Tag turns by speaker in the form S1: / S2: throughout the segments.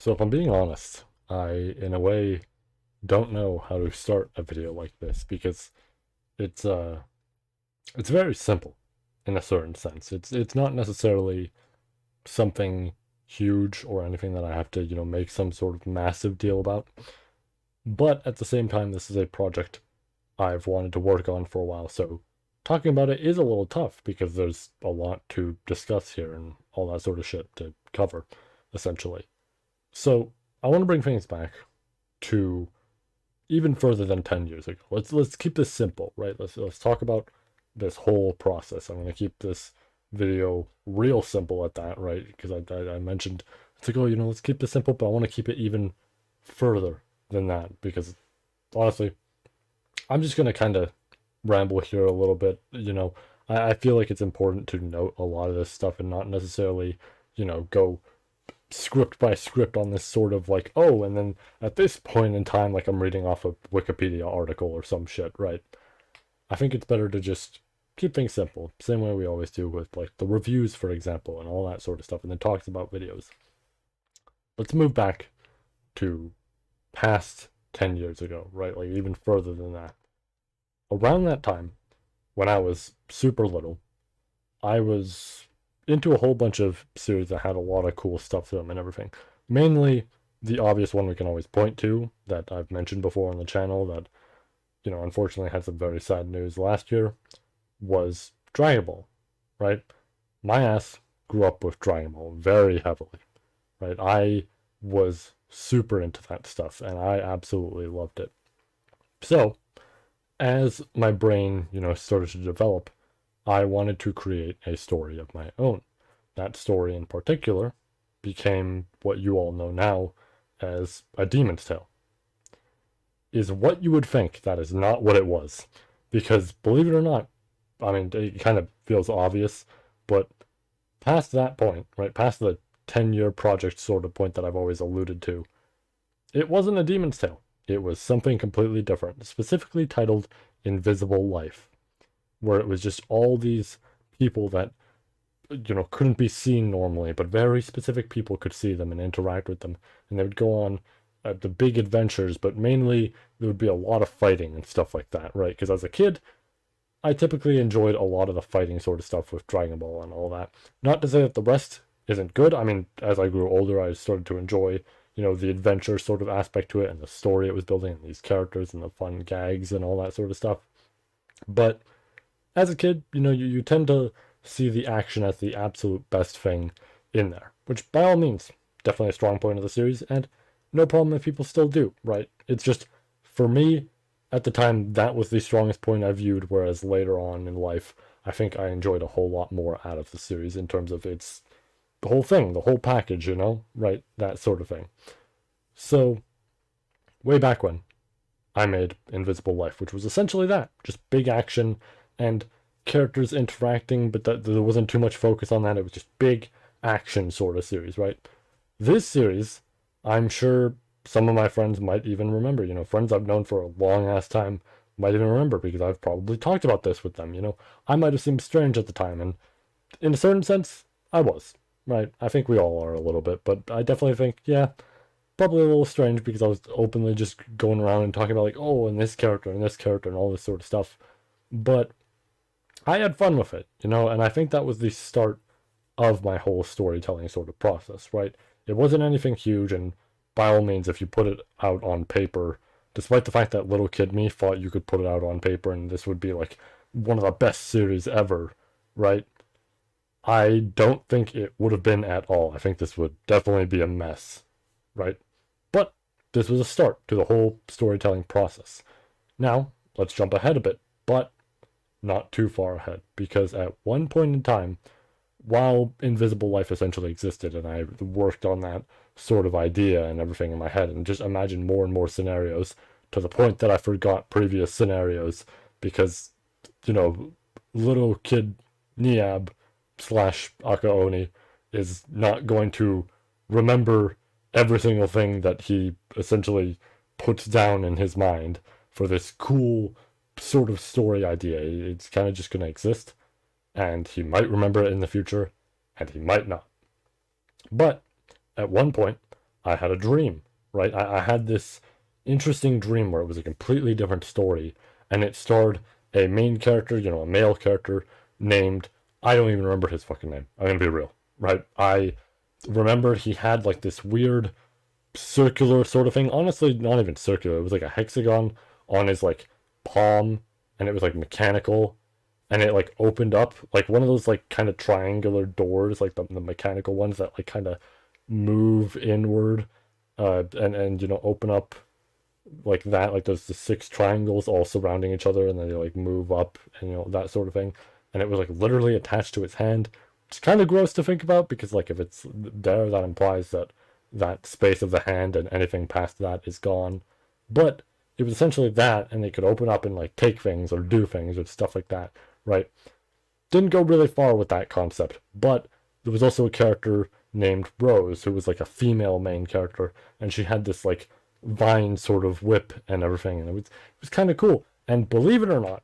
S1: So if I'm being honest, I, in a way, don't know how to start a video like this because it's uh it's very simple in a certain sense. It's not necessarily something huge or anything that I have to, make some sort of massive deal about. But at the same time, this is a project I've wanted to work on for a while, so talking about it is a little tough because there's a lot to discuss here and all that sort of shit to cover, essentially. So I want to bring things back to even further than 10 years ago. Let's keep this simple, right? Let's talk about this whole process. I'm going to keep this video real simple at that, right? Because I mentioned it's like, oh, let's keep this simple, but I want to keep it even further than that because honestly, I'm just going to kind of ramble here a little bit. I feel like it's important to note a lot of this stuff and not necessarily, go script by script on this sort of like, oh, and then at this point in time, like I'm reading off a Wikipedia article or some shit, right? I think it's better to just keep things simple, same way we always do with like the reviews, for example, and all that sort of stuff, and then talks about videos. Let's move back to past 10 years ago, right? Like even further than that. Around that time, when I was super little, I was into a whole bunch of series that had a lot of cool stuff to them and everything. Mainly the obvious one we can always point to that I've mentioned before on the channel that, unfortunately had some very sad news last year was Dragon Ball, right? My ass grew up with Dragon Ball very heavily, right? I was super into that stuff and I absolutely loved it. So, as my brain, started to develop, I wanted to create a story of my own. That story in particular became what you all know now as A Demon's Tale. Is what you would think. That is not what it was. Because believe it or not, I mean, it kind of feels obvious, but past that point, right, past the 10-year project sort of point that I've always alluded to, it wasn't A Demon's Tale. It was something completely different, specifically titled Invisible Life, where it was just all these people that couldn't be seen normally, but very specific people could see them and interact with them, and they would go on the big adventures, but mainly there would be a lot of fighting and stuff like that, right? Because as a kid, I typically enjoyed a lot of the fighting sort of stuff with Dragon Ball and all that. Not to say that the rest isn't good. I mean, as I grew older, I started to enjoy, the adventure sort of aspect to it and the story it was building and these characters and the fun gags and all that sort of stuff. But as a kid, you tend to see the action as the absolute best thing in there, which by all means, definitely a strong point of the series, and no problem if people still do, right? It's just, for me, at the time, that was the strongest point I viewed, whereas later on in life, I think I enjoyed a whole lot more out of the series in terms of its the whole thing, the whole package, right? That sort of thing. So, way back when, I made Invisible Life, which was essentially that just big action and characters interacting, but there wasn't too much focus on that. It was just big action sort of series, right? This series, I'm sure some of my friends might even remember. Friends I've known for a long ass time might even remember because I've probably talked about this with them. I might have seemed strange at the time, and in a certain sense, I was, right? I think we all are a little bit, but I definitely think, yeah, probably a little strange because I was openly just going around and talking about like, oh, and this character and this character and all this sort of stuff. But I had fun with it, and I think that was the start of my whole storytelling sort of process, right? It wasn't anything huge, and by all means, if you put it out on paper, despite the fact that little kid me thought you could put it out on paper and this would be like one of the best series ever, right? I don't think it would have been at all. I think this would definitely be a mess, right? But this was a start to the whole storytelling process. Now, let's jump ahead a bit, but not too far ahead, because at one point in time, while Invisible Life essentially existed, and I worked on that sort of idea and everything in my head, and just imagined more and more scenarios to the point that I forgot previous scenarios because, you know, little kid Niab slash Akaoni is not going to remember every single thing that he essentially puts down in his mind for this cool sort of story idea. It's kind of just going to exist, and he might remember it in the future, and he might not. But at one point, I had a dream, right? I had this interesting dream where it was a completely different story, and it starred a main character, a male character named, I don't even remember his fucking name. I'm gonna be real, right? I remember he had like this weird circular sort of thing. Honestly, not even circular. It was like a hexagon on his like palm, and it was like mechanical, and it like opened up like one of those like kind of triangular doors, like the mechanical ones that like kind of move inward, and open up like that. Like there's the six triangles all surrounding each other, and then they like move up, and that sort of thing. And it was like literally attached to his hand. It's kind of gross to think about because like if it's there, that implies that that space of the hand and anything past that is gone. But it was essentially that, and they could open up and like take things or do things or stuff like that, right? Didn't go really far with that concept, but there was also a character named Rose who was like a female main character, and she had this like vine sort of whip and everything, and it was kind of cool. And believe it or not,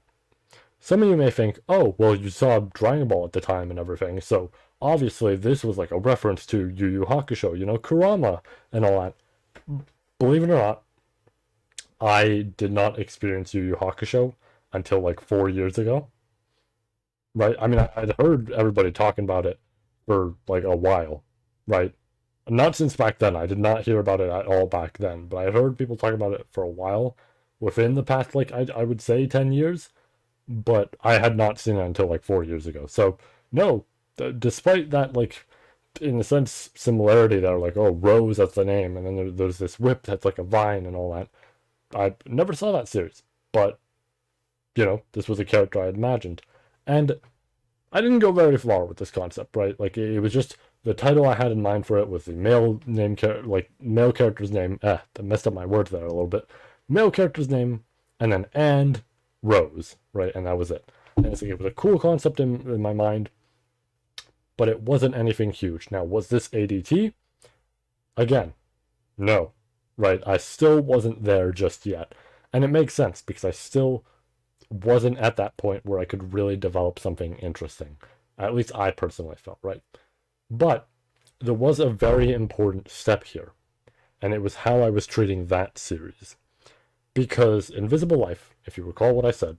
S1: some of you may think, oh, well, you saw Dragon Ball at the time and everything, so obviously this was like a reference to Yu Yu Hakusho, Kurama and all that. Believe it or not, I did not experience Yu Yu Hakusho until like 4 years ago, right? I mean, I'd heard everybody talking about it for like a while, right? Not since back then. I did not hear about it at all back then, but I heard people talking about it for a while within the past, like, I would say 10 years, but I had not seen it until like 4 years ago. So, no, despite that, like, in a sense, similarity there, like, oh, Rose, that's the name, and then there's this whip that's like a vine and all that. I never saw that series, but, this was a character I had imagined. And I didn't go very far with this concept, right? Like, it was just the title I had in mind for it was the male name, like, male character's name. I messed up my words there a little bit. Male character's name, and then and Rose, right? And that was it. And it's like, it was a cool concept in my mind, but it wasn't anything huge. Now, was this ADT? Again, no, right? I still wasn't there just yet. And it makes sense because I still wasn't at that point where I could really develop something interesting. At least I personally felt, right? But there was a very important step here, and it was how I was treating that series. Because Invisible Life, if you recall what I said,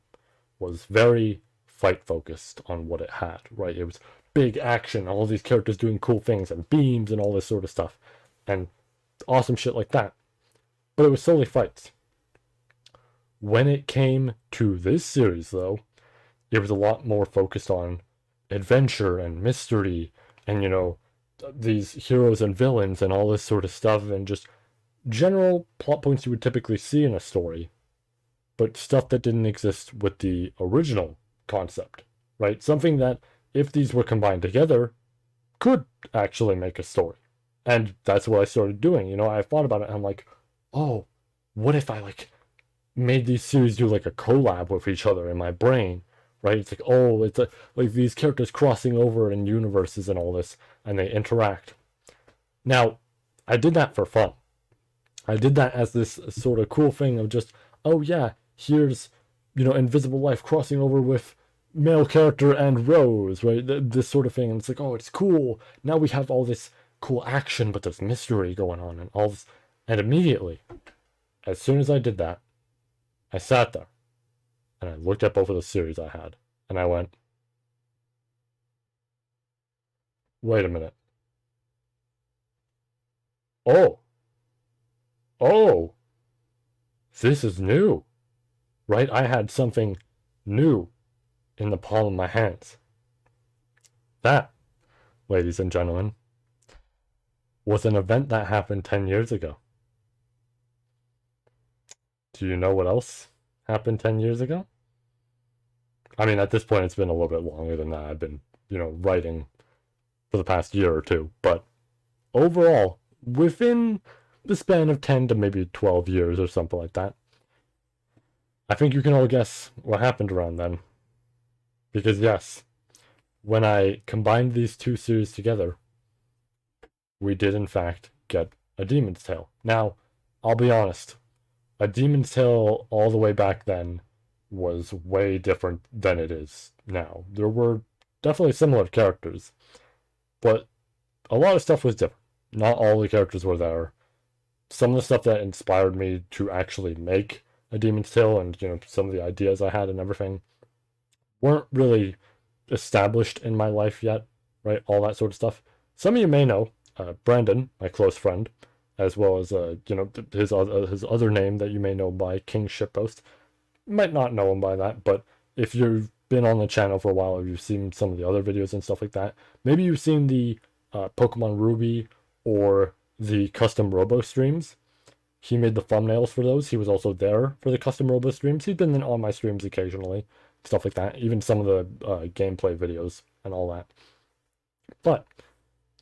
S1: was very fight focused on what it had, right? It was big action, all these characters doing cool things, and beams and all this sort of stuff, and awesome shit like that. But it was solely fights. When it came to this series, though, it was a lot more focused on adventure and mystery and, these heroes and villains and all this sort of stuff, and just general plot points you would typically see in a story, but stuff that didn't exist with the original concept, right? Something that, if these were combined together, could actually make a story. And that's what I started doing. I thought about it and I'm like, oh, what if I like made these series do like a collab with each other in my brain, right? It's like, oh, it's like these characters crossing over in universes and all this, and they interact. Now, I did that for fun. I did that as this sort of cool thing of just, oh yeah, here's, Invisible Life crossing over with male character and Rose, right? This sort of thing. And it's like, oh, it's cool. Now we have all this cool action, but there's mystery going on and all this. And immediately, as soon as I did that, I sat there and I looked up over the series I had and I went, wait a minute. Oh, oh, this is new, right? I had something new in the palm of my hands. That, ladies and gentlemen, was an event that happened 10 years ago. Do you know what else happened 10 years ago? I mean, at this point, it's been a little bit longer than that. I've been, writing for the past year or two. But overall, within the span of 10 to maybe 12 years or something like that, I think you can all guess what happened around then. Because, yes, when I combined these two series together, we did, in fact, get a Demon's Tale. Now, I'll be honest. A Demon's Tale all the way back then was way different than it is now. There were definitely similar characters, but a lot of stuff was different. Not all the characters were there. some of the stuff that inspired me to actually make a Demon's Tale, and some of the ideas I had and everything, weren't really established in my life yet, right? All that sort of stuff. Some of you may know Brandon, my close friend, as well as his other name that you may know by King Shitpost. You might not know him by that, but if you've been on the channel for a while, or you've seen some of the other videos and stuff like that, maybe you've seen the Pokemon Ruby or the custom Robo streams. He made the thumbnails for those. He was also there for the custom Robo streams. He's been on my streams occasionally, stuff like that. Even some of the gameplay videos and all that. But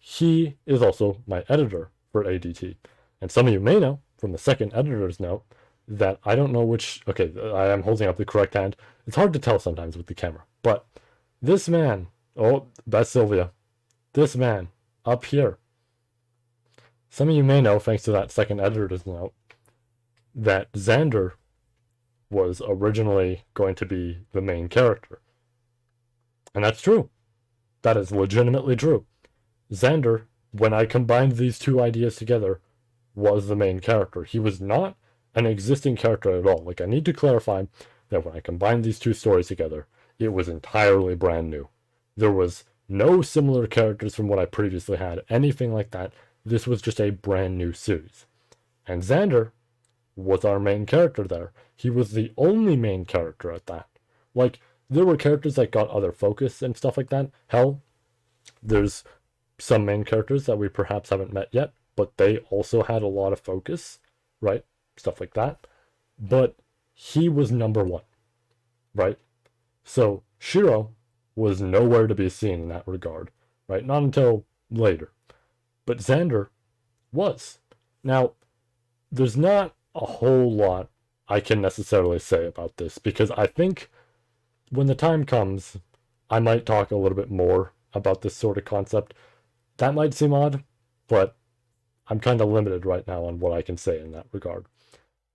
S1: he is also my editor for ADT. And some of you may know from the second editor's note that I don't know which. Okay, I am holding up the correct hand. It's hard to tell sometimes with the camera. But this man, oh, that's Sylvia. This man up here. Some of you may know, thanks to that second editor's note, that Xander was originally going to be the main character. And that's true. That is legitimately true. Xander, when I combined these two ideas together, was the main character. He was not an existing character at all. Like, I need to clarify that when I combined these two stories together, it was entirely brand new. There was no similar characters from what I previously had, anything like that. This was just a brand new series. And Xander was our main character there. He was the only main character at that. Like, there were characters that got other focus and stuff like that. Hell, there's some main characters that we perhaps haven't met yet, but they also had a lot of focus, right? Stuff like that. But he was number one, right? So Shiro was nowhere to be seen in that regard, right? Not until later. But Xander was. Now, there's not a whole lot I can necessarily say about this, because I think when the time comes, I might talk a little bit more about this sort of concept. That might seem odd, but I'm kind of limited right now on what I can say in that regard.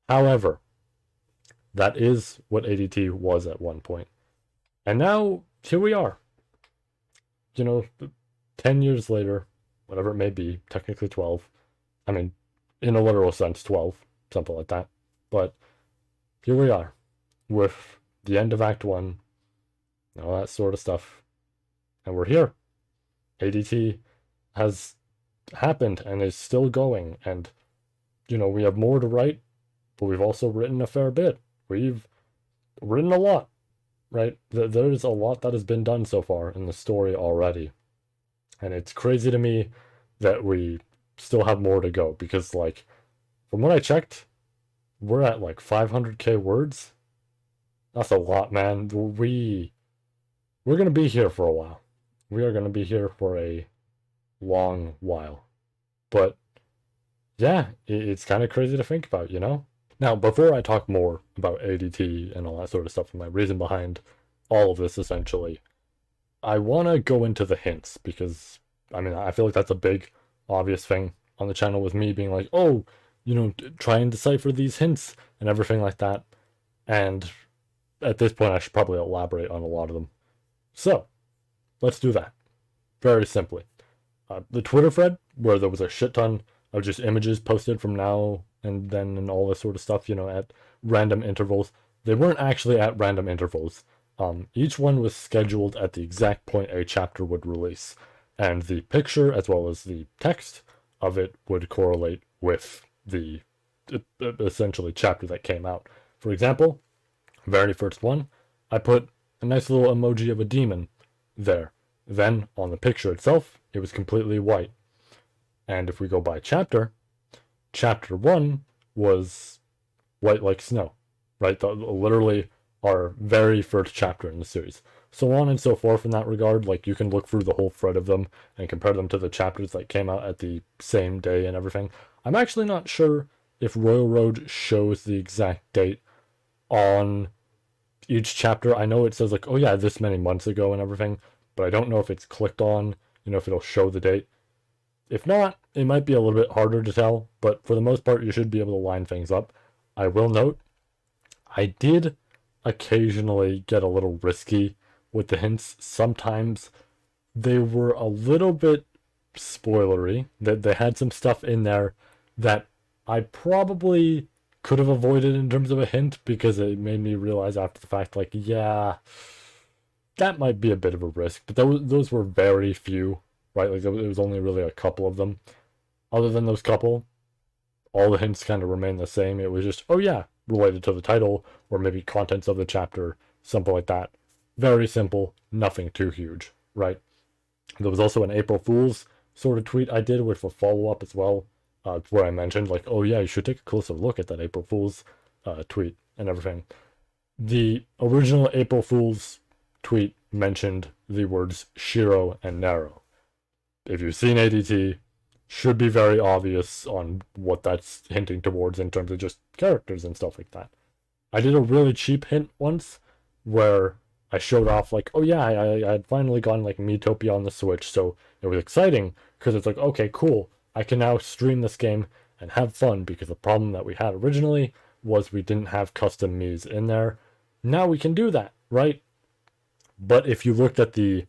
S1: However, that is what ADT was at one point. And now, here we are. 10 years later, whatever it may be, technically 12. I mean, in a literal sense, 12, something like that. But here we are, with the end of Act 1, and all that sort of stuff. And we're here. ADT has happened and is still going. And, we have more to write, but we've also written a fair bit. We've written a lot, right? There's a lot that has been done so far in the story already. And it's crazy to me that we still have more to go, because, like, from what I checked, we're at like 500k words. That's a lot, man. We're gonna be here for a while. We are gonna be here for a long while. But yeah, it's kind of crazy to think about, Now, before I talk more about ADT and all that sort of stuff and my reason behind all of this, essentially, I want to go into the hints, because, I feel like that's a big, obvious thing on the channel, with me being like, oh, try and decipher these hints and everything like that. And at this point, I should probably elaborate on a lot of them. So, let's do that. Very simply. The Twitter thread, where there was a shit ton of just images posted from now and then and all this sort of stuff, at random intervals. They weren't actually at random intervals. Each one was scheduled at the exact point a chapter would release, and the picture as well as the text of it would correlate with the essentially chapter that came out. For example, very first one, I put a nice little emoji of a demon there. Then on the picture itself, it was completely white. And if we go by chapter, chapter 1 was white like snow, right? Literally our very first chapter in the series. So on and so forth in that regard. Like, you can look through the whole thread of them and compare them to the chapters that came out at the same day and everything. I'm actually not sure if Royal Road shows the exact date on each chapter. I know it says, like, oh yeah, this many months ago and everything, but I don't know if it's clicked on, if it'll show the date. If not, it might be a little bit harder to tell, but for the most part, you should be able to line things up. I will note, I did occasionally get a little risky with the hints. Sometimes they were a little bit spoilery. That they had some stuff in there that I probably could have avoided in terms of a hint because it made me realize after the fact, like, yeah, that might be a bit of a risk. But those were very few, right? Like, it was only really a couple of them. Other than those couple, all the hints kind of remain the same. It was just, oh yeah, related to the title or maybe contents of the chapter, something like that. Very simple, nothing too huge, right? There was also an April Fool's sort of tweet I did with a follow up as well, where I mentioned, like, oh yeah, you should take a closer look at that April Fool's tweet and everything. The original April Fool's tweet mentioned the words Shiro and Nero. If you've seen ADT, should be very obvious on what that's hinting towards in terms of just characters and stuff like that. I did a really cheap hint once where I showed off like, oh yeah, I had finally gotten like Miitopia on the Switch, so it was exciting because it's like, okay, cool, I can now stream this game and have fun because the problem that we had originally was we didn't have custom Miis in there. Now we can do that, right? But if you looked at the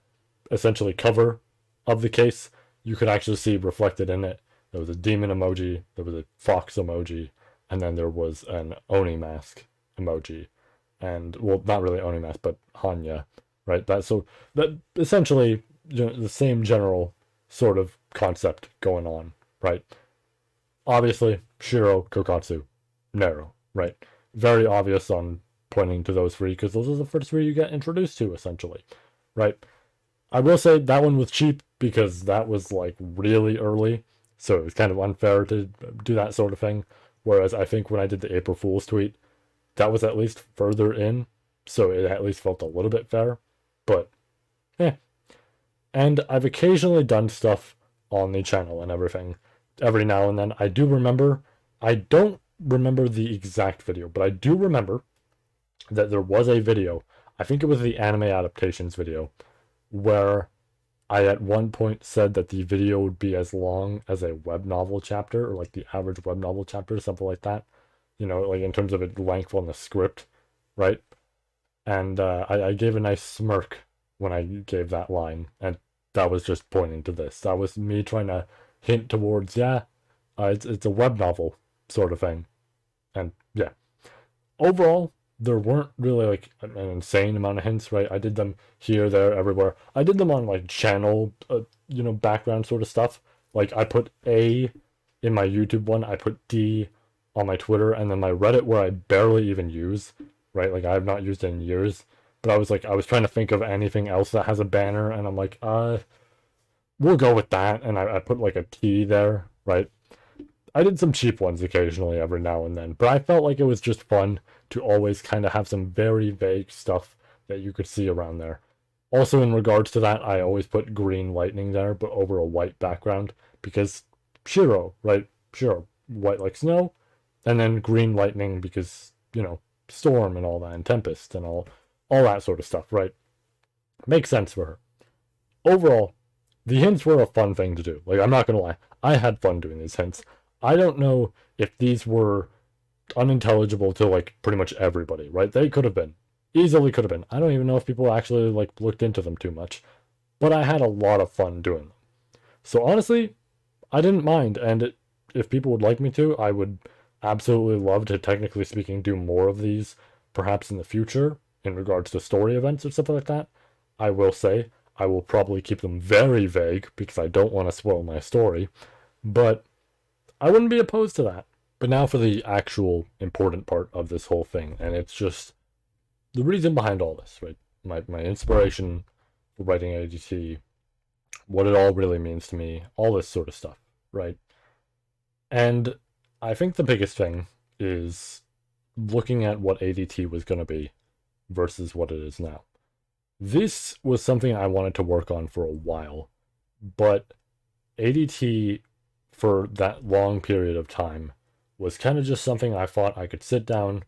S1: essentially cover of the case, you could actually see reflected in it. There was a demon emoji, there was a fox emoji, and then there was an Oni mask emoji. And well, not really Oni mask, but Hanya, right? That essentially, you know, the same general sort of concept going on, right? Obviously, Shiro, Kokatsu, Nero, right? Very obvious on pointing to those three because those are the first three you get introduced to, essentially, right? I will say that one was cheap because that was like really early, so it was kind of unfair to do that sort of thing. Whereas I think when I did the April Fool's tweet, that was at least further in, so it at least felt a little bit fair. But, eh. And I've occasionally done stuff on the channel and everything. Every now and then. I do remember, I don't remember the exact video, but I do remember that there was a video, I think it was the anime adaptations video, where I at one point said that the video would be as long as a web novel chapter, or like the average web novel chapter, something like that. You know, like in terms of its length on the script, right? And I gave a nice smirk when I gave that line, and that was just pointing to this. That was me trying to hint towards, yeah, it's a web novel sort of thing. And yeah, overall, there weren't really like an insane amount of hints, right? I did them here, there, everywhere. I did them on like channel, background sort of stuff. Like I put A in my YouTube one, I put D on my Twitter, and then my Reddit where I barely even use, right? Like I have not used it in years. But I was trying to think of anything else that has a banner, and I'm like, we'll go with that. And I put like a T there, right? I did some cheap ones occasionally every now and then, but I felt like it was just fun to always kind of have some very vague stuff that you could see around there. Also, in regards to that, I always put green lightning there, but over a white background, because Shiro, right? Shiro, white like snow, and then green lightning because, storm and all that, and tempest and all that sort of stuff, right? Makes sense for her. Overall, the hints were a fun thing to do. Like, I'm not gonna lie, I had fun doing these hints. I don't know if these were unintelligible to like pretty much everybody, right? They could have been. Easily could have been. I don't even know if people actually like looked into them too much. But I had a lot of fun doing them. So honestly, I didn't mind, and if people would like me to, I would absolutely love to, technically speaking, do more of these, perhaps in the future, in regards to story events or stuff like that. I will say, I will probably keep them very vague, because I don't want to spoil my story, but I wouldn't be opposed to that. But now for the actual important part of this whole thing, and it's just the reason behind all this, right? My inspiration for writing ADT, what it all really means to me, all this sort of stuff, right? And I think the biggest thing is looking at what ADT was going to be versus what it is now. This was something I wanted to work on for a while, but ADT for that long period of time was kind of just something I thought I could sit down,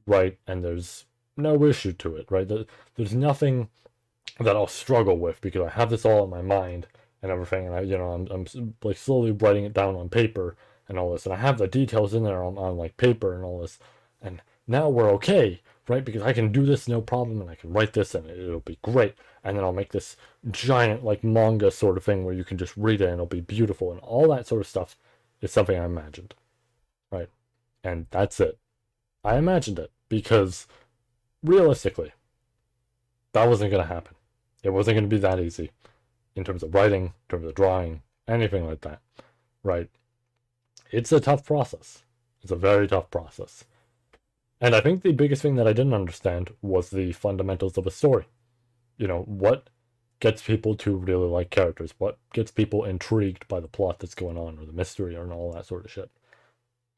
S1: write, and there's no issue to it, right? There's nothing that I'll struggle with because I have this all in my mind and everything, and I'm like slowly writing it down on paper and all this, and I have the details in there on like paper and all this, and now we're okay, right? Because I can do this no problem, and I can write this, and it'll be great, and then I'll make this giant like manga sort of thing where you can just read it and it'll be beautiful, and all that sort of stuff is something I imagined, right? And that's it. I imagined it because realistically, that wasn't going to happen. It wasn't going to be that easy in terms of writing, in terms of drawing, anything like that, right? It's a tough process. It's a very tough process. And I think the biggest thing that I didn't understand was the fundamentals of a story. What gets people to really like characters? What gets people intrigued by the plot that's going on, or the mystery, or all that sort of shit?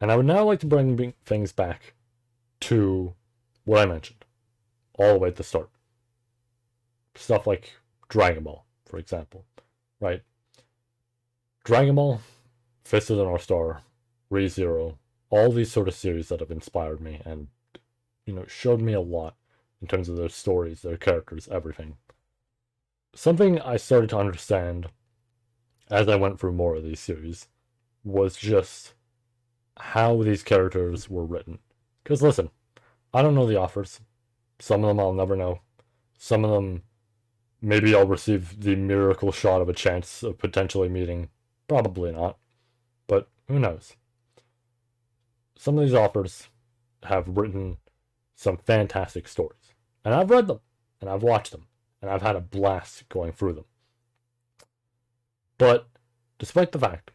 S1: And I would now like to bring things back to what I mentioned, all the way at the start. Stuff like Dragon Ball, for example, right? Dragon Ball, Fist of the North Star, ReZero, all these sort of series that have inspired me and, showed me a lot in terms of their stories, their characters, everything. Something I started to understand as I went through more of these series was just how these characters were written. Because listen, I don't know the authors. Some of them I'll never know. Some of them, maybe I'll receive the miracle shot of a chance of potentially meeting. Probably not. But who knows? Some of these authors have written some fantastic stories. And I've read them. And I've watched them. And I've had a blast going through them. But despite the fact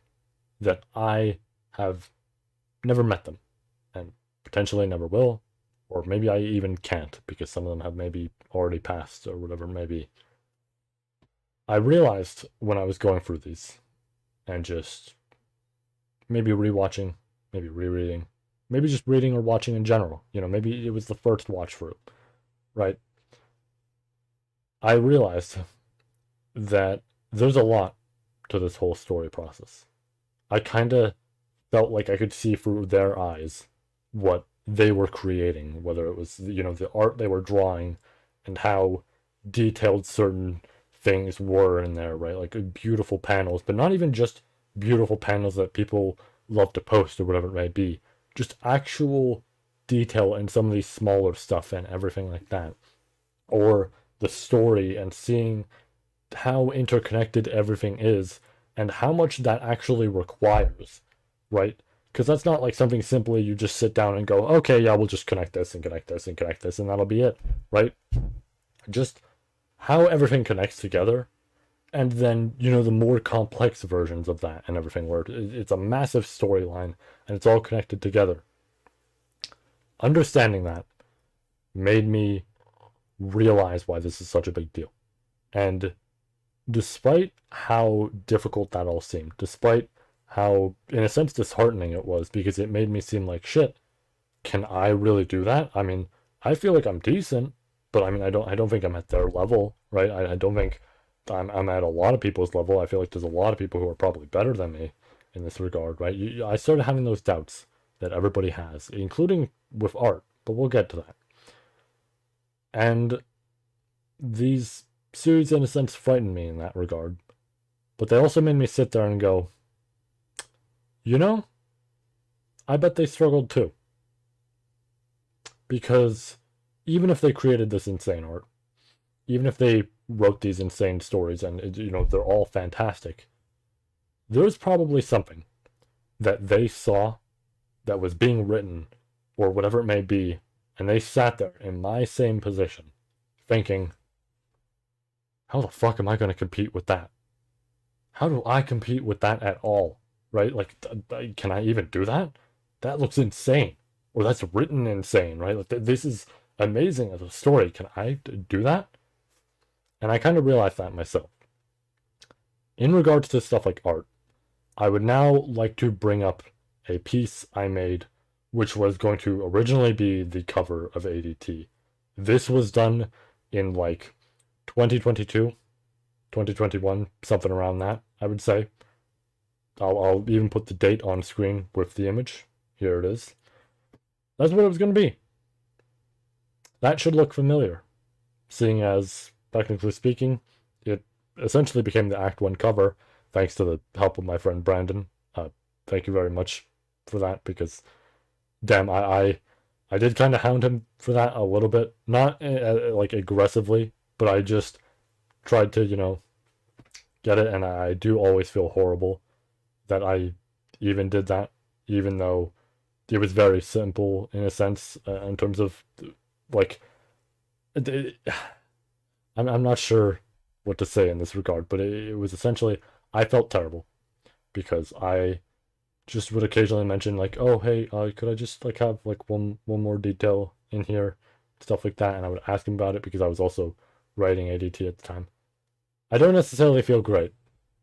S1: that I have never met them, and potentially never will, or maybe I even can't because some of them have maybe already passed or whatever it may be, I realized when I was going through these and just maybe rewatching, maybe rereading, maybe just reading or watching in general, maybe it was the first watch through, right? I realized that there's a lot to this whole story process. I kind of felt like I could see through their eyes what they were creating, whether it was, the art they were drawing and how detailed certain things were in there, right? Like beautiful panels, but not even just beautiful panels that people love to post or whatever it may be, just actual detail in some of these smaller stuff and everything like that. Or the story and seeing how interconnected everything is and how much that actually requires, right? Because that's not like something simply you just sit down and go, okay, yeah, we'll just connect this and connect this and connect this and that'll be it, right? Just how everything connects together. And then, the more complex versions of that and everything where it's a massive storyline and it's all connected together. Understanding that made me realize why this is such a big deal. And despite how difficult that all seemed, despite how, in a sense, disheartening it was, because it made me seem like shit, can I really do that? I mean, I feel like I'm decent, but I mean, I don't think I'm at their level, right? I don't think I'm at a lot of people's level. I feel like there's a lot of people who are probably better than me in this regard, right? I started having those doubts that everybody has, including with art, but we'll get to that. And these series, in a sense, frightened me in that regard, but they also made me sit there and go, I bet they struggled too. Because even if they created this insane art, even if they wrote these insane stories and, they're all fantastic, there's probably something that they saw that was being written or whatever it may be, and they sat there in my same position thinking, how the fuck am I going to compete with that? How do I compete with that at all? Right? Like, can I even do that? That looks insane. Or that's written insane, right? Like, this is amazing as a story. Can I do that? And I kind of realized that myself. In regards to stuff like art, I would now like to bring up a piece I made, which was going to originally be the cover of ADT. This was done in like 2022, 2021, something around that, I would say. I'll even put the date on screen with the image. Here it is. That's what it was going to be. That should look familiar, seeing as, technically speaking, it essentially became the Act 1 cover, thanks to the help of my friend Brandon. Thank you very much for that, because, damn, I did kind of hound him for that a little bit. Not, like, aggressively, but I just tried to, get it, and I do always feel horrible that I even did that, even though it was very simple in a sense, in terms of like it, I'm not sure what to say in this regard, but it was essentially I felt terrible because I just would occasionally mention like, oh hey, could I just like have like one more detail in here, stuff like that, and I would ask him about it because I was also writing ADT at the time. I don't necessarily feel great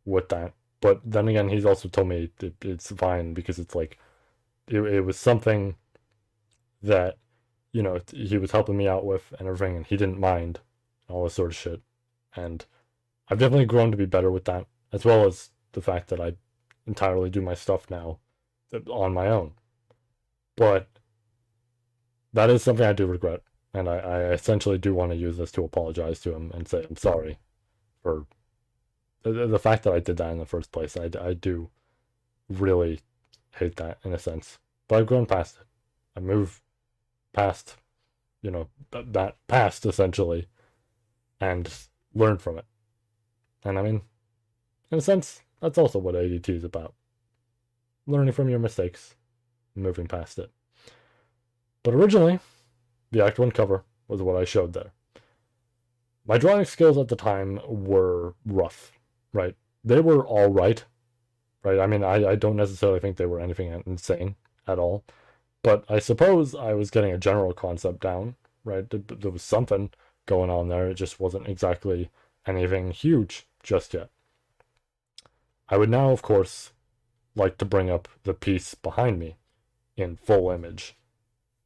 S1: with that, but then again, he's also told me it's fine because it's like it was something that he was helping me out with and everything, and he didn't mind all this sort of shit. And I've definitely grown to be better with that, as well as the fact that I entirely do my stuff now on my own. But that is something I do regret, and I essentially do want to use this to apologize to him and say I'm sorry for the fact that I did that in the first place. I do really hate that in a sense, but I've grown past it. I moved past, that past essentially, and learned from it. And I mean, in a sense, that's also what ADT is about. Learning from your mistakes, moving past it. But originally, the Act 1 cover was what I showed there. My drawing skills at the time were rough, right? They were all right? I mean, I don't necessarily think they were anything insane at all. But I suppose I was getting a general concept down, right? There was something going on there. It just wasn't exactly anything huge just yet. I would now, of course, like to bring up the piece behind me in full image.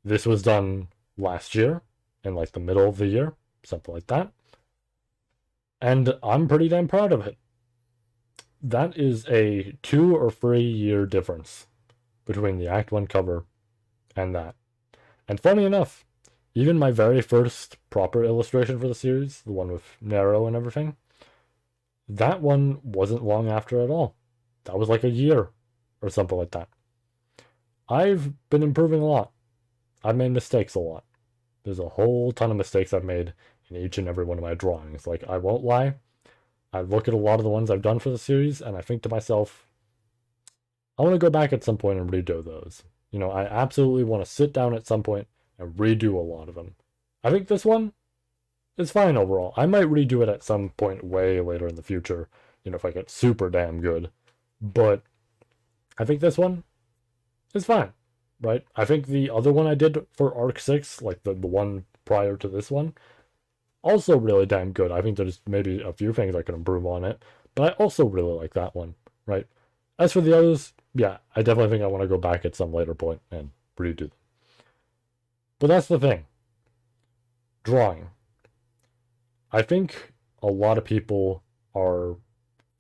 S1: This was done last year, in like the middle of the year, something like that. And I'm pretty damn proud of it. That is a 2 or 3 year difference between the Act 1 cover and that. And funny enough, even my very first proper illustration for the series, the one with Nero and everything, that one wasn't long after at all. That was like a year or something like that. I've been improving a lot. I've made mistakes a lot. There's a whole ton of mistakes I've made in each and every one of my drawings. Like, I won't lie, I look at a lot of the ones I've done for the series, and I think to myself, I want to go back at some point and redo those. I absolutely want to sit down at some point and redo a lot of them. I think this one is fine overall. I might redo it at some point way later in the future, if I get super damn good. But I think this one is fine, right? I think the other one I did for Arc 6, like the one prior to this one, also really damn good. I think there's maybe a few things I could improve on it, but I also really like that one, right? As for the others, yeah, I definitely think I want to go back at some later point and redo them. But that's the thing. Drawing. I think a lot of people are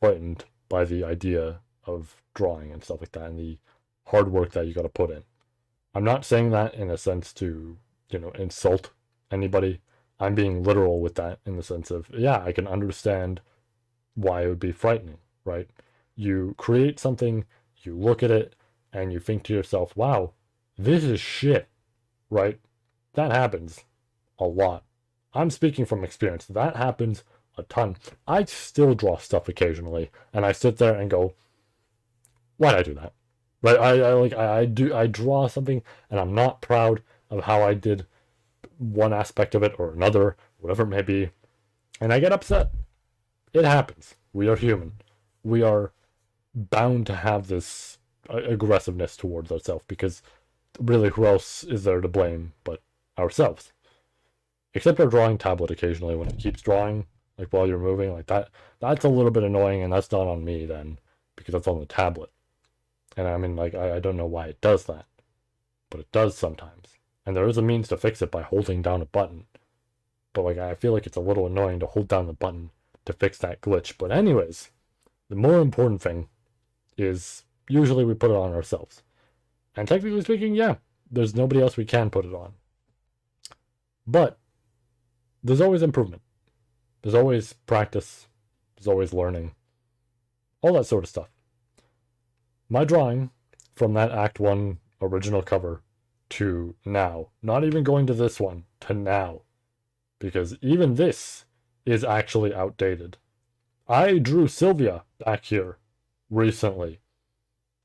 S1: frightened by the idea of drawing and stuff like that and the hard work that you got to put in. I'm not saying that in a sense to, insult anybody. I'm being literal with that in the sense of, yeah, I can understand why it would be frightening, right? You create something, you look at it, and you think to yourself, wow, this is shit, right? That happens a lot. I'm speaking from experience. That happens a ton. I still draw stuff occasionally, and I sit there and go, why'd I do that? Right? I draw something, and I'm not proud of how I did one aspect of it or another, whatever it may be, and I get upset. It happens. We are human. We are bound to have this aggressiveness towards ourselves because really, who else is there to blame but ourselves? Except our drawing tablet occasionally when it keeps drawing, like while you're moving, like that. That's a little bit annoying, and that's not on me then, because that's on the tablet. And I mean, like, I don't know why it does that, but it does sometimes. And there is a means to fix it by holding down a button. But like, I feel like it's a little annoying to hold down the button to fix that glitch. But anyways, the more important thing is usually we put it on ourselves. And technically speaking, yeah, there's nobody else we can put it on. But there's always improvement. There's always practice. There's always learning. All that sort of stuff. My drawing from that Act 1 original cover to now, not even going to this one, to now, because even this is actually outdated. I drew Sylvia back here recently.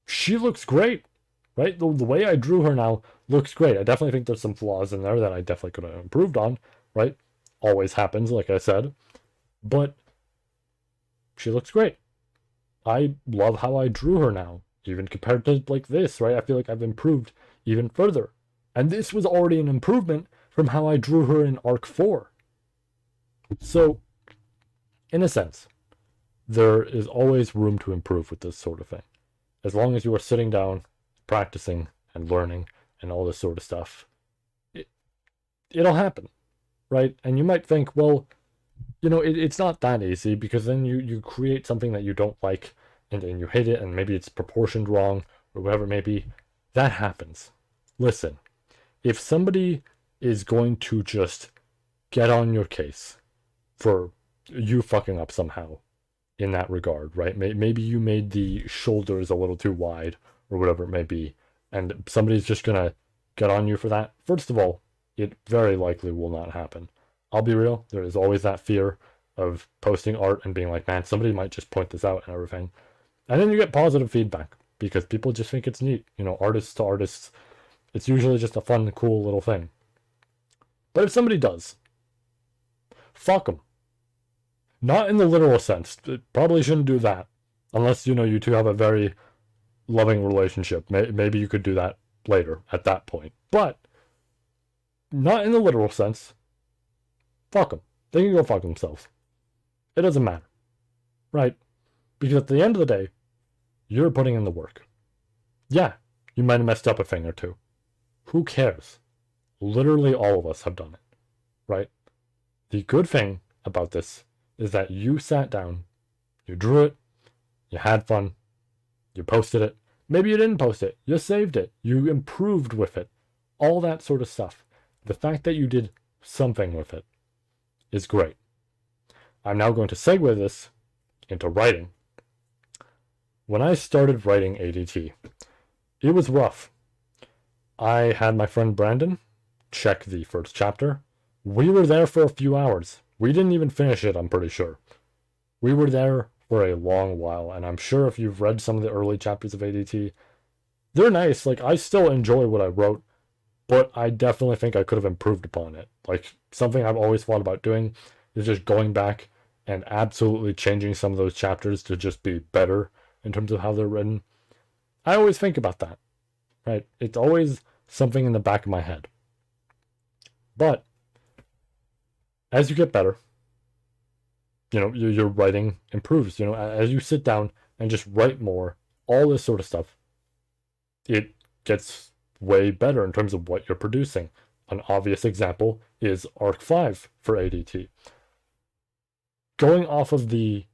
S1: She looks great. right? The way I drew her now looks great. I definitely think there's some flaws in there that I definitely could have improved on, right? Always happens, like I said. But she looks great. I love how I drew her now, even compared to like this, right? I feel like I've improved even further. And this was already an improvement from how I drew her in Arc 4. So, in a sense, there is always room to improve with this sort of thing. As long as you are sitting down, practicing, and learning, and all this sort of stuff, it'll happen, right? And you might think, well, it's not that easy, because then you create something that you don't like, and then you hate it, and maybe it's proportioned wrong, or whatever it may be. That happens. Listen, if somebody is going to just get on your case for you fucking up somehow in that regard, right? Maybe you made the shoulders a little too wide, or whatever it may be, and somebody's just gonna get on you for that. First of all, it very likely will not happen. I'll be real, there is always that fear of posting art and being like, man, somebody might just point this out and everything. And then you get positive feedback because people just think it's neat. Artists to artists, it's usually just a fun, cool little thing. But if somebody does, fuck them. Not in the literal sense. It probably shouldn't do that. Unless, you two have a very loving relationship. Maybe you could do that later at that point. But not in the literal sense. Fuck them. They can go fuck themselves. It doesn't matter. Right? Because at the end of the day, you're putting in the work. Yeah, you might have messed up a thing or two. Who cares? Literally all of us have done it. Right? The good thing about this is that you sat down, you drew it, you had fun, you posted it. Maybe you didn't post it. You saved it. You improved with it. All that sort of stuff. The fact that you did something with it is great. I'm now going to segue this into writing. When I started writing ADT, it was rough. I had my friend Brandon check the first chapter. We were there for a few hours. We didn't even finish it, I'm pretty sure. We were there for a long while, and I'm sure if you've read some of the early chapters of ADT, they're nice. Like, I still enjoy what I wrote, but I definitely think I could have improved upon it. Like, something I've always thought about doing is just going back and absolutely changing some of those chapters to just be better in terms of how they're written. I always think about that, right? It's always something in the back of my head. But as you get better, your writing improves. As you sit down and just write more, all this sort of stuff, it gets way better in terms of what you're producing. An obvious example is Arc 5 for ADT. Going off of the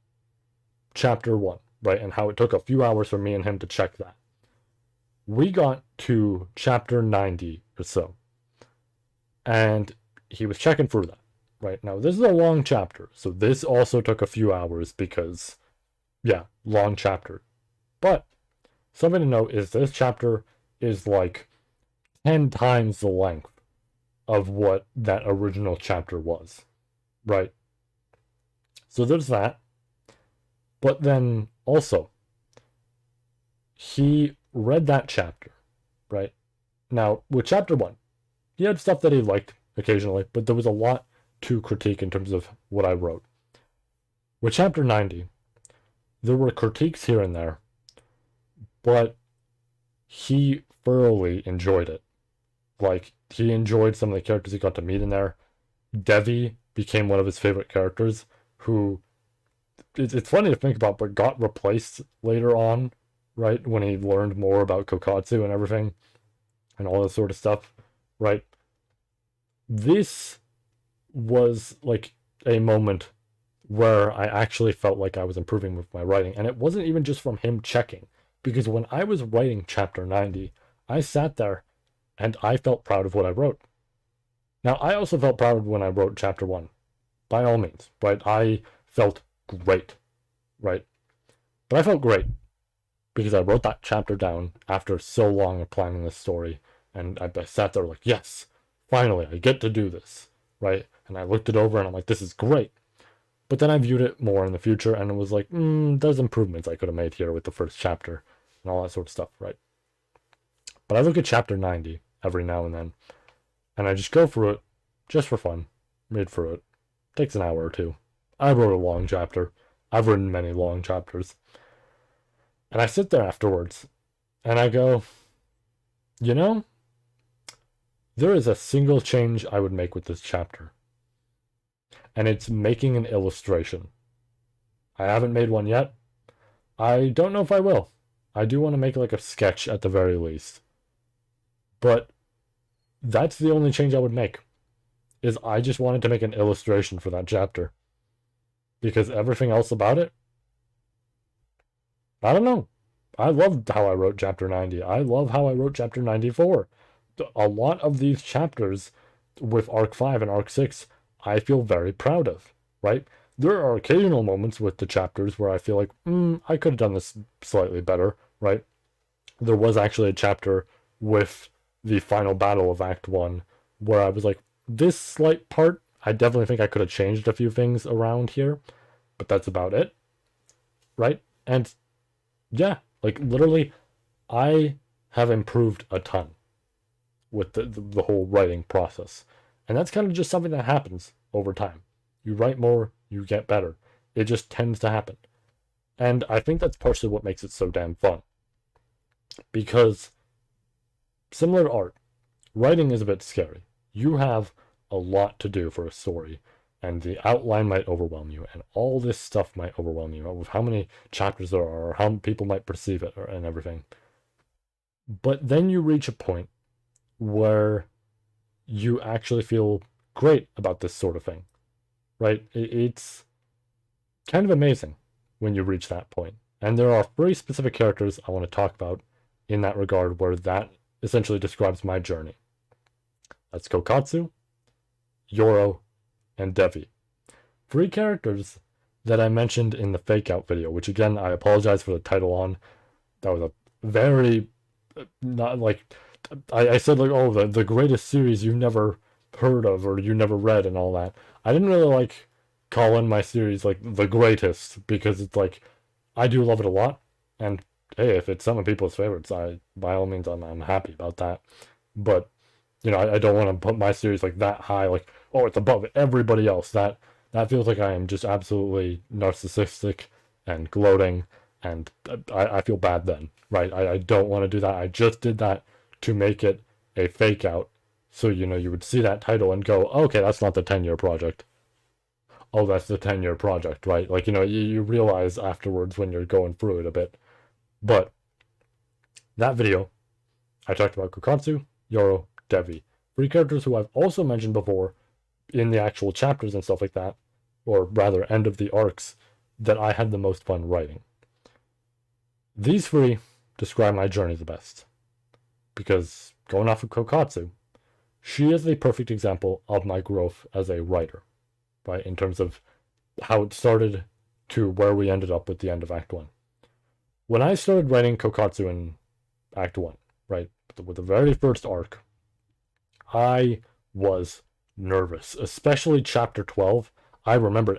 S1: chapter 1, right, and how it took a few hours for me and him to check that. We got to chapter 90 or so, and he was checking through that. Right, now this is a long chapter, so this also took a few hours because, yeah, long chapter. But something to note is this chapter is like 10 times the length of what that original chapter was, right? So there's that. But then also, he read that chapter, right? Now, with chapter 1, he had stuff that he liked occasionally, but there was a lot to critique in terms of what I wrote. With chapter 90, there were critiques here and there, but he thoroughly enjoyed it. Like, he enjoyed some of the characters he got to meet in there. Devi became one of his favorite characters, who, it's funny to think about, but got replaced later on, right, when he learned more about Kokatsu and everything, and all this sort of stuff, right? This was like a moment where I actually felt like I was improving with my writing. And it wasn't even just from him checking, because when I was writing chapter 90, I sat there and I felt proud of what I wrote. Now, I also felt proud when I wrote chapter 1, by all means, right? I felt great, right? But I felt great because I wrote that chapter down after so long of planning this story, and I sat there like, yes, finally, I get to do this, right? And I looked it over and I'm like, this is great. But then I viewed it more in the future and it was like, there's improvements I could have made here with the first chapter and all that sort of stuff, right? But I look at chapter 90 every now and then, and I just go through it just for fun, read through it. Takes an hour or two. I wrote a long chapter. I've written many long chapters. And I sit there afterwards, and I go, you know, there is a single change I would make with this chapter, and it's making an illustration. I haven't made one yet. I don't know if I will. I do want to make like a sketch at the very least. But that's the only change I would make, is I just wanted to make an illustration for that chapter. Because everything else about it, I don't know. I loved how I wrote chapter 90. I love how I wrote chapter 94. A lot of these chapters with arc 5 and arc 6, I feel very proud of, right? There are occasional moments with the chapters where I feel like, I could have done this slightly better, right? There was actually a chapter with the final battle of Act 1 where I was like, this slight part, I definitely think I could have changed a few things around here, but that's about it, right? And yeah, like literally, I have improved a ton with the whole writing process. And that's kind of just something that happens over time. You write more, you get better. It just tends to happen. And I think that's partially what makes it so damn fun. Because similar to art, writing is a bit scary. You have a lot to do for a story, and the outline might overwhelm you, and all this stuff might overwhelm you with how many chapters there are, or how people might perceive it, and everything. But then you reach a point where you actually feel great about this sort of thing, right? It's kind of amazing when you reach that point. And there are 3 specific characters I want to talk about in that regard where that essentially describes my journey. That's Kokatsu, Yoro, and Devi. 3 characters that I mentioned in the fake out video, which again, I apologize for the title on. That was a very, not like, I said like, oh, the greatest series you've never heard of or you never read and all that. I didn't really like calling my series like the greatest, because it's like, I do love it a lot, and hey, if it's some of people's favorites, by all means I'm happy about that. But I don't want to put my series like that high, like, oh, it's above everybody else. That feels like I am just absolutely narcissistic and gloating, and I feel bad then, right? I don't want to do that. I just did that to make it a fake out, so you would see that title and go, okay, that's not the 10-year project. Oh, that's the 10-year project, right? Like, you realize afterwards when you're going through it a bit. But that video, I talked about Kokatsu, Yoro, Devi. 3 characters who I've also mentioned before in the actual chapters and stuff like that, or rather end of the arcs, that I had the most fun writing. These 3 describe my journey the best. Because going off of Kokatsu, she is the perfect example of my growth as a writer, right? In terms of how it started to where we ended up with the end of Act 1. When I started writing Kokatsu in Act 1, right, with the very first arc, I was nervous, especially chapter 12. I remember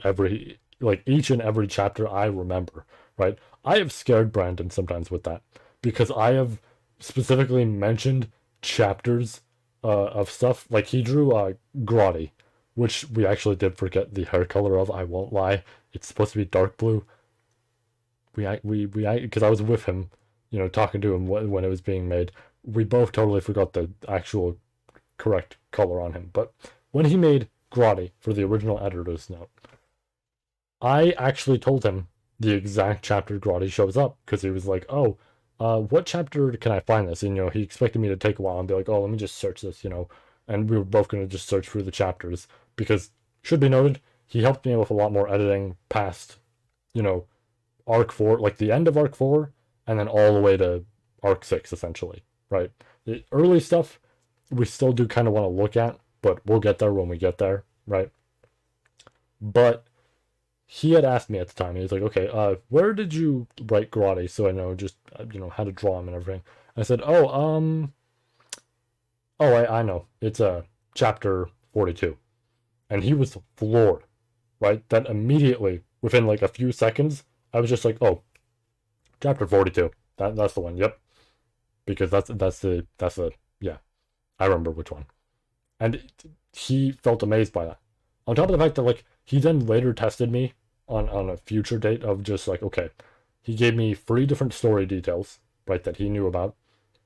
S1: each and every chapter I remember, right? I have scared Brandon sometimes with that, because I have specifically mentioned chapters of stuff, like he drew Grotti, which we actually did forget the hair color of, I won't lie. It's supposed to be dark blue. Because I was with him, talking to him when it was being made. We both totally forgot the actual correct color on him. But when he made Grotti for the original editor's note, I actually told him the exact chapter Grotti shows up, because he was like, oh, what chapter can I find this? And, he expected me to take a while and be like, oh, let me just search this, and we were both going to just search through the chapters, because, should be noted, he helped me with a lot more editing past, arc 4, like the end of arc 4, and then all the way to arc 6, essentially, right? The early stuff, we still do kind of want to look at, but we'll get there when we get there, right? But he had asked me at the time, he was like, okay, where did you write Grotti, so I know just, how to draw him and everything. I said, I know, it's chapter 42. And he was floored, right? That immediately, within like a few seconds, I was just like, oh, chapter 42, that's the one, yep. because that's the yeah, I remember which one. And he felt amazed by that. On top of the fact that like he then later tested me on a future date of just like, okay, he gave me 3 different story details, right, that he knew about,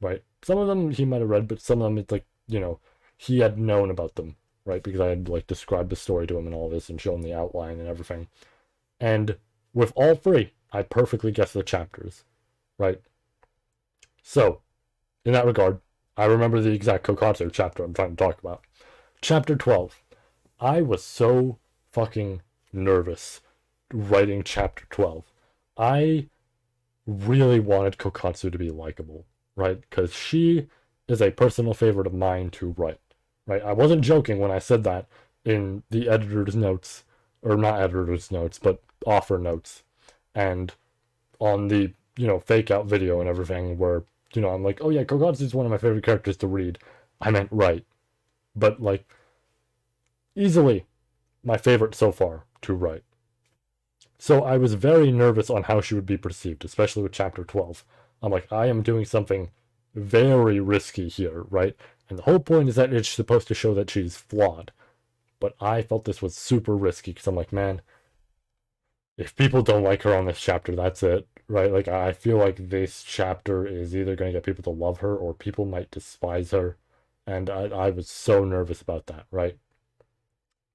S1: right. Some of them he might have read, but some of them it's like, he had known about them, right, because I had like described the story to him and all this and shown the outline and everything. And with all 3, I perfectly guessed the chapters, right. So in that regard, I remember the exact Kokatsu chapter I'm trying to talk about. Chapter 12. I was so fucking nervous writing chapter 12. I really wanted Kokatsu to be likable, right? Because she is a personal favorite of mine to write, right? I wasn't joking when I said that in the editor's notes, or not editor's notes, but offer notes, and on the, fake out video and everything where, I'm like, oh yeah, Kokatsu is one of my favorite characters to read. I meant write. But like, easily my favorite so far to write. So I was very nervous on how she would be perceived, especially with chapter 12. I'm like, I am doing something very risky here, right? And the whole point is that it's supposed to show that she's flawed. But I felt this was super risky because I'm like, man, if people don't like her on this chapter, that's it, right? Like, I feel like this chapter is either going to get people to love her or people might despise her. And I was so nervous about that, right?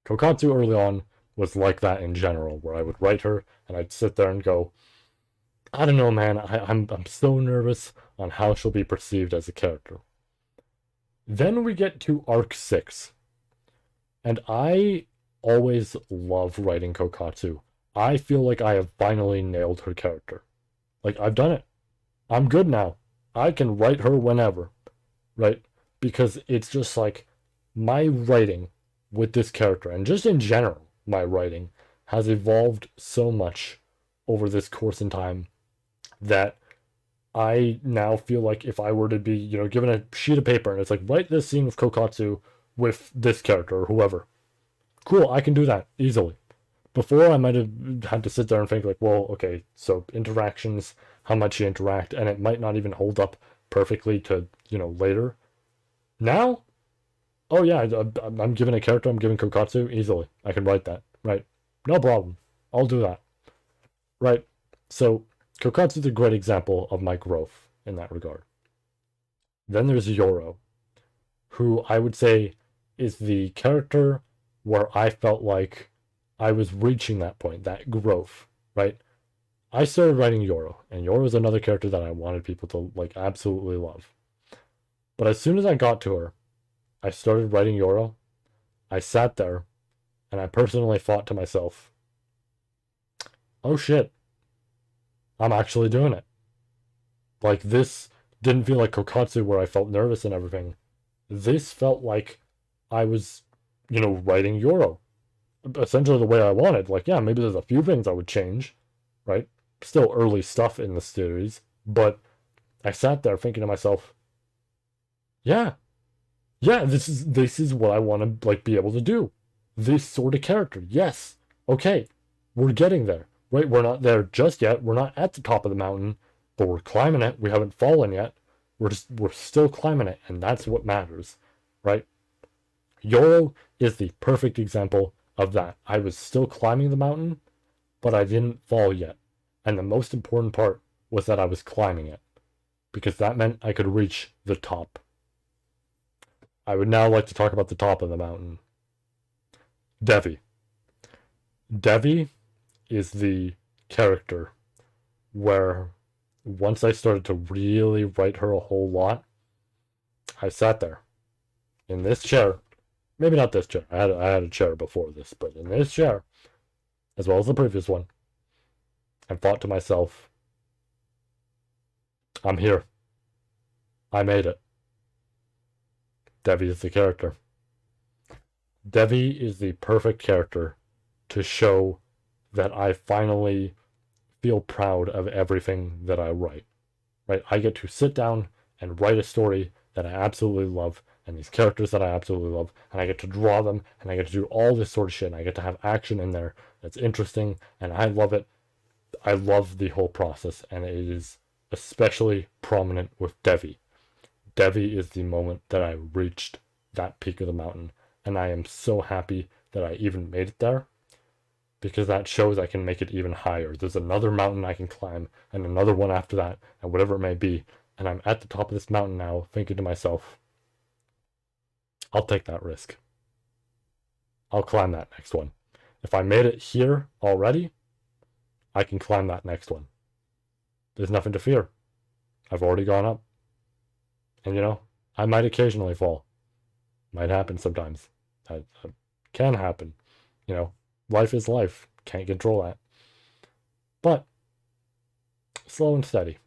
S1: Kokatsu early on was like that in general, where I would write her and I'd sit there and go, I don't know, man, I'm so nervous on how she'll be perceived as a character. Then we get to arc 6, and I always love writing Kokatsu. I feel like I have finally nailed her character. Like, I've done it. I'm good now. I can write her whenever, right? Because it's just like my writing with this character, and just in general, my writing has evolved so much over this course in time that I now feel like if I were to be, given a sheet of paper and it's like, write this scene with Kokatsu with this character or whoever, cool, I can do that easily. Before, I might have had to sit there and think like, well, okay, so interactions, how much you interact, and it might not even hold up perfectly to, later. Now, oh yeah, I'm given a character, I'm giving Kokatsu, easily. I can write that, right? No problem. I'll do that, right? So, Kokatsu is a great example of my growth in that regard. Then there's Yoro, who I would say is the character where I felt like I was reaching that point, that growth, right? I started writing Yoro, and Yoro is another character that I wanted people to like absolutely love. But as soon as I got to her, I started writing Yoro. I sat there, and I personally thought to myself, oh shit, I'm actually doing it. Like, this didn't feel like Kokatsu where I felt nervous and everything. This felt like I was, writing Yoro. Essentially the way I wanted. Like, yeah, maybe there's a few things I would change, right? Still early stuff in the series, but I sat there thinking to myself, yeah, this is what I want to like be able to do. This sort of character. Yes. Okay. We're getting there. Right? We're not there just yet. We're not at the top of the mountain, but we're climbing it. We haven't fallen yet. We're still climbing it, and that's what matters. Right? Yoro is the perfect example of that. I was still climbing the mountain, but I didn't fall yet. And the most important part was that I was climbing it, because that meant I could reach the top. I would now like to talk about the top of the mountain. Devi. Devi is the character where once I started to really write her a whole lot, I sat there in this chair. Maybe not this chair. I had a chair before this, but in this chair, as well as the previous one, and thought to myself, I'm here. I made it. Devi is the character. Devi is the perfect character to show that I finally feel proud of everything that I write. Right? I get to sit down and write a story that I absolutely love, and these characters that I absolutely love, and I get to draw them, and I get to do all this sort of shit, and I get to have action in there that's interesting, and I love it. I love the whole process, and it is especially prominent with Devi. Devi is the moment that I reached that peak of the mountain, and I am so happy that I even made it there, because that shows I can make it even higher. There's another mountain I can climb, and another one after that, and whatever it may be, and I'm at the top of this mountain now, thinking to myself, I'll take that risk. I'll climb that next one. If I made it here already, I can climb that next one. There's nothing to fear. I've already gone up. And I might occasionally fall. Might happen sometimes. That can happen. Life is life. Can't control that. But slow and steady.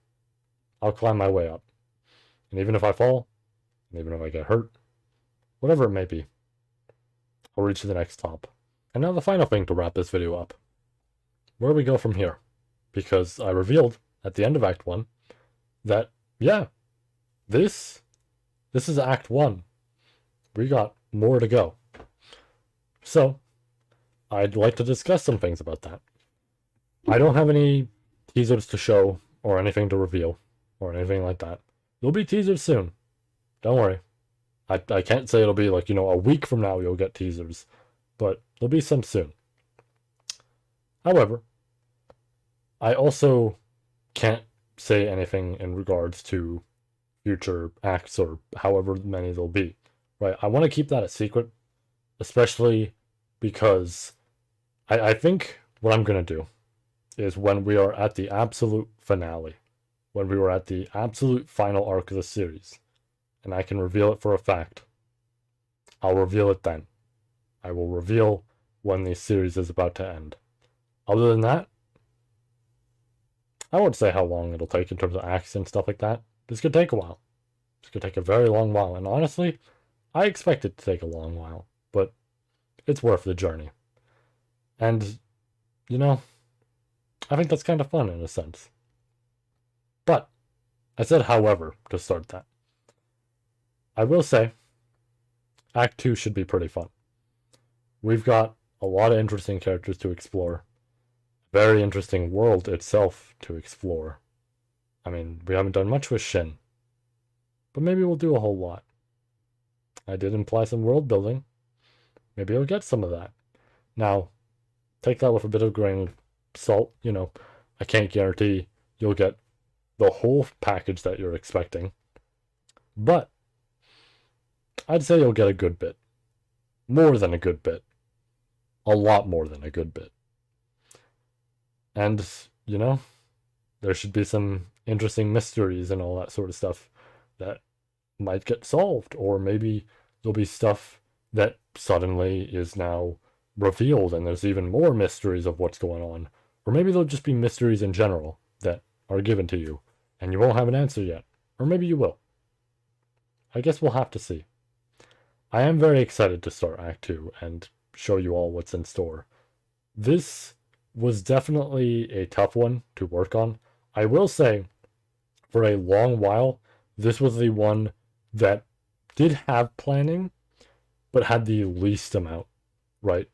S1: I'll climb my way up. And even if I fall, and even if I get hurt, whatever it may be, I'll reach the next top. And now the final thing to wrap this video up. Where we go from here. Because I revealed at the end of Act 1 that, yeah, this is Act 1. We got more to go. So, I'd like to discuss some things about that. I don't have any teasers to show or anything to reveal or anything like that. There'll be teasers soon. Don't worry. I can't say it'll be like, a week from now you'll get teasers, but there'll be some soon. However, I also can't say anything in regards to future acts or however many there'll be, right? I want to keep that a secret, especially because I think what I'm going to do is when we are at the absolute finale, when we were at the absolute final arc of the series, and I can reveal it for a fact, I'll reveal it then. I will reveal when the series is about to end. Other than that, I won't say how long it'll take in terms of acts and stuff like that. This could take a while. This could take a very long while, and honestly, I expect it to take a long while, but it's worth the journey. And, I think that's kind of fun in a sense. But, I said however to start that. I will say, Act 2 should be pretty fun. We've got a lot of interesting characters to explore. Very interesting world itself to explore. I mean, we haven't done much with Shin. But maybe we'll do a whole lot. I did imply some world building. Maybe I'll get some of that. Now, take that with a bit of grain of salt. I can't guarantee you'll get the whole package that you're expecting. But I'd say you'll get a good bit. More than a good bit. A lot more than a good bit. And, there should be some interesting mysteries and all that sort of stuff that might get solved. Or maybe there'll be stuff that suddenly is now revealed and there's even more mysteries of what's going on. Or maybe there'll just be mysteries in general that are given to you and you won't have an answer yet. Or maybe you will. I guess we'll have to see. I am very excited to start Act 2 and show you all what's in store. This was definitely a tough one to work on. I will say, for a long while, this was the one that did have planning, but had the least amount, right?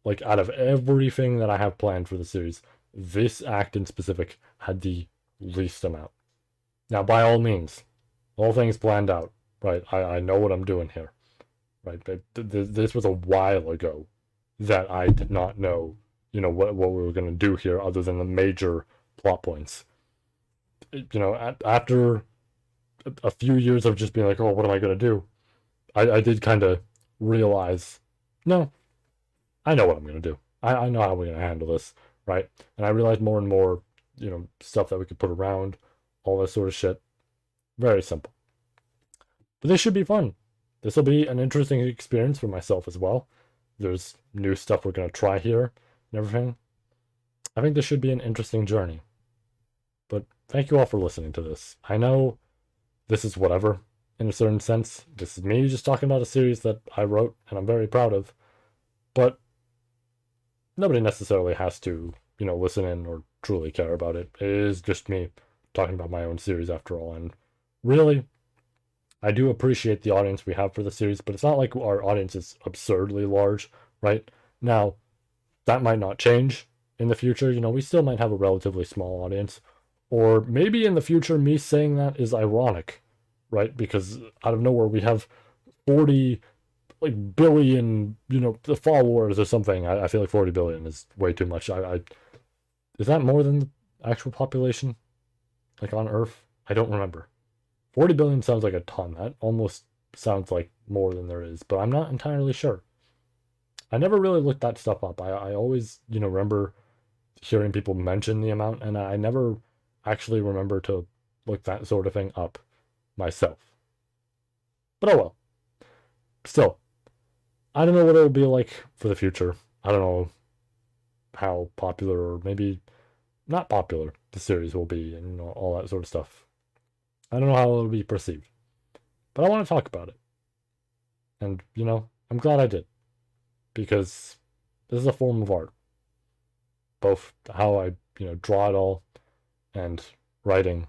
S1: Like, out of everything that I have planned for the series, this act in specific had the least amount. Now, by all means, all things planned out, right? I know what I'm doing here, right? But this was a while ago that I did not know, what we were going to do here other than the major plot points. After a few years of just being like, oh, what am I going to do? I did kind of realize, no, I know what I'm going to do. I know how we're going to handle this, right? And I realized more and more, stuff that we could put around, all this sort of shit. Very simple. But this should be fun. This will be an interesting experience for myself as well. There's new stuff we're going to try here and everything. I think this should be an interesting journey. But thank you all for listening to this. I know this is whatever, in a certain sense. This is me just talking about a series that I wrote and I'm very proud of. But nobody necessarily has to, listen in or truly care about it. It is just me talking about my own series after all. And really, I do appreciate the audience we have for the series, but it's not like our audience is absurdly large, right? Now, that might not change in the future. We still might have a relatively small audience. Or maybe in the future, me saying that is ironic, right? Because out of nowhere we have 40 like billion, the followers or something. I feel like 40 billion is way too much. Is that more than the actual population, like on Earth? I don't remember. 40 billion sounds like a ton. That almost sounds like more than there is, but I'm not entirely sure. I never really looked that stuff up. I always, remember hearing people mention the amount, and I never actually remember to look that sort of thing up myself. But oh well. Still, I don't know what it'll be like for the future. I don't know how popular or maybe not popular the series will be and all that sort of stuff. I don't know how it'll be perceived. But I want to talk about it. And, I'm glad I did. Because this is a form of art. Both how I, draw it all and writing,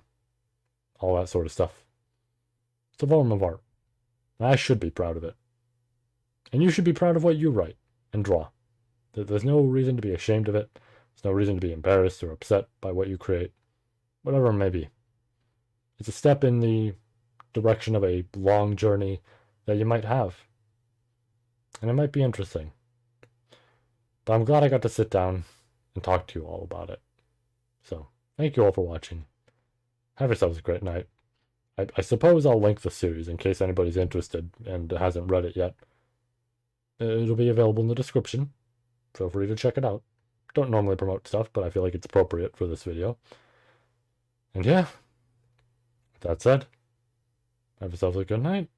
S1: all that sort of stuff. It's a form of art. And I should be proud of it. And you should be proud of what you write and draw. There's no reason to be ashamed of it. There's no reason to be embarrassed or upset by what you create. Whatever it may be. It's a step in the direction of a long journey that you might have. And it might be interesting. But I'm glad I got to sit down and talk to you all about it. So, thank you all for watching. Have yourselves a great night. I suppose I'll link the series in case anybody's interested and hasn't read it yet. It'll be available in the description. Feel free to check it out. Don't normally promote stuff, but I feel like it's appropriate for this video. And yeah, with that said, have yourselves a good night.